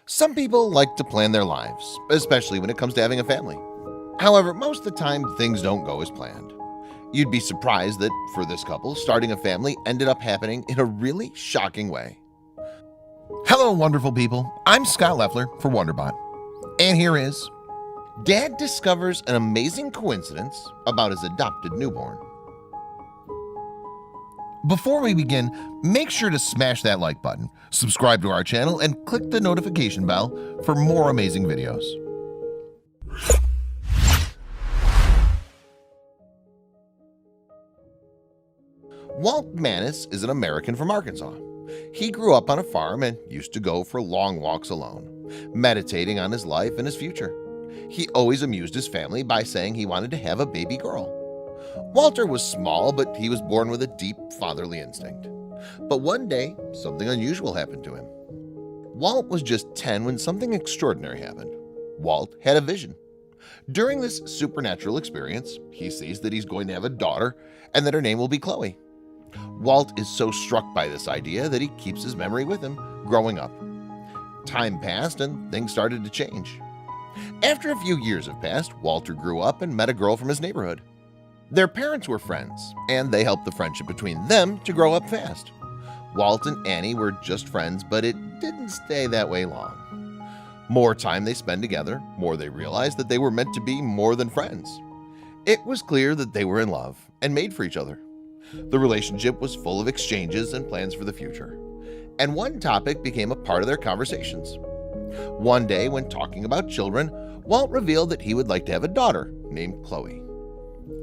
Some people like to plan their lives, especially when it comes to having a family. However, most of the time things don't go as planned. You'd be surprised that for this couple, starting a family ended up happening in a really shocking way. Hello, wonderful people. I'm Scott Leffler for WonderBot. And here is Dad discovers an amazing coincidence about his adopted newborn. Before we begin, make sure to smash that like button, subscribe to our channel, and click the notification bell for more amazing videos. Walt Manis is an American from Arkansas. He grew up on a farm and used to go for long walks alone, meditating on his life and his future. He always amused his family by saying he wanted to have a baby girl. Walter was small, but he was born with a deep fatherly instinct. But one day, something unusual happened to him. Walt was just 10 when something extraordinary happened. Walt had a vision. During this supernatural experience, he sees that he's going to have a daughter and that her name will be Chloe. Walt is so struck by this idea that he keeps his memory with him growing up. Time passed and things started to change. After a few years have passed, Walter grew up and met a girl from his neighborhood. Their parents were friends, and they helped the friendship between them to grow up fast. Walt and Annie were just friends, but it didn't stay that way long. More time they spent together, more they realized that they were meant to be more than friends. It was clear that they were in love and made for each other. The relationship was full of exchanges and plans for the future, and one topic became a part of their conversations. One day, when talking about children, Walt revealed that he would like to have a daughter named Chloe.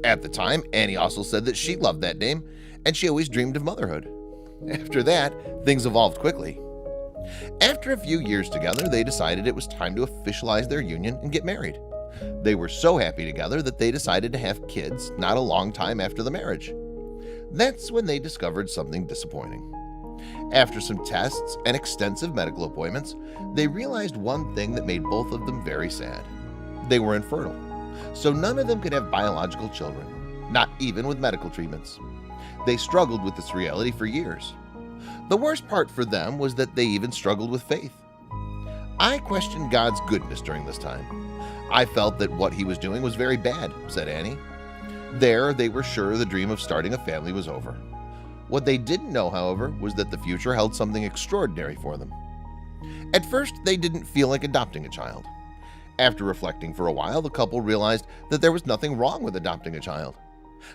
At the time, Annie also said that she loved that name and she always dreamed of motherhood. After that, things evolved quickly. After a few years together, they decided it was time to officialize their union and get married. They were so happy together that they decided to have kids not a long time after the marriage. That's when they discovered something disappointing. After some tests and extensive medical appointments, they realized one thing that made both of them very sad. They were infertile, so none of them could have biological children, not even with medical treatments. They struggled with this reality for years. The worst part for them was that they even struggled with faith. I questioned God's goodness during this time. I felt that what he was doing was very bad, said Annie. There, they were sure the dream of starting a family was over. What they didn't know, however, was that the future held something extraordinary for them. At first, they didn't feel like adopting a child. After reflecting for a while, the couple realized that there was nothing wrong with adopting a child.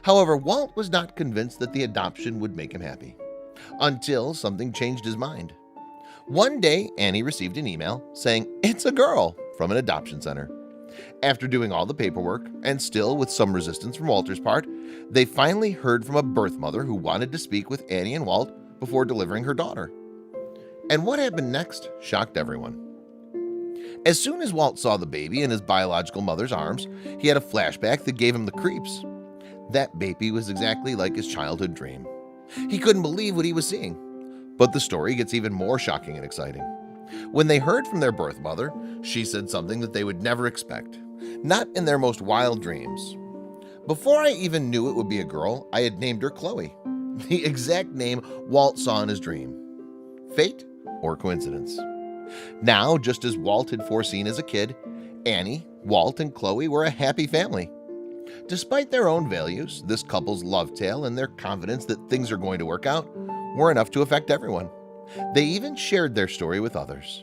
However, Walt was not convinced that the adoption would make him happy, until something changed his mind. One day, Annie received an email saying, "It's a girl," from an adoption center. After doing all the paperwork, and still with some resistance from Walter's part, they finally heard from a birth mother who wanted to speak with Annie and Walt before delivering her daughter. And what happened next shocked everyone. As soon as Walt saw the baby in his biological mother's arms, he had a flashback that gave him the creeps. That baby was exactly like his childhood dream. He couldn't believe what he was seeing. But the story gets even more shocking and exciting. When they heard from their birth mother, she said something that they would never expect, not in their most wild dreams. Before I even knew it would be a girl, I had named her Chloe, the exact name Walt saw in his dream. Fate or coincidence? Now, just as Walt had foreseen as a kid, Annie, Walt, and Chloe were a happy family. Despite their own values, this couple's love tale and their confidence that things are going to work out were enough to affect everyone. They even shared their story with others.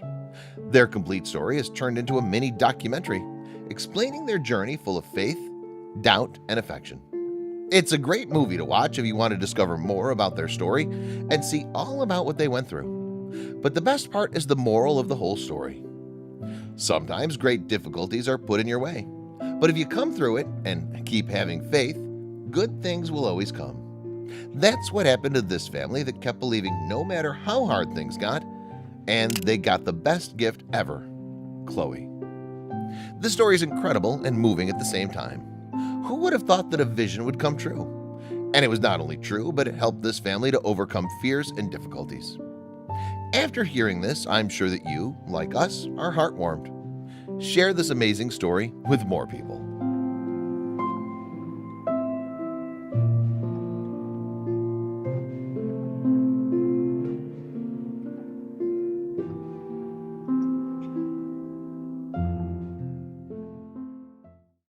Their complete story is turned into a mini documentary, explaining their journey full of faith, doubt, and affection. It's a great movie to watch if you want to discover more about their story and see all about what they went through. But the best part is the moral of the whole story. Sometimes great difficulties are put in your way, but if you come through it and keep having faith, good things will always come. That's what happened to this family that kept believing no matter how hard things got, and they got the best gift ever, Chloe. This story is incredible and moving at the same time. Who would have thought that a vision would come true? And it was not only true, but it helped this family to overcome fears and difficulties. After hearing this, I'm sure that you, like us, are heartwarmed. Share this amazing story with more people.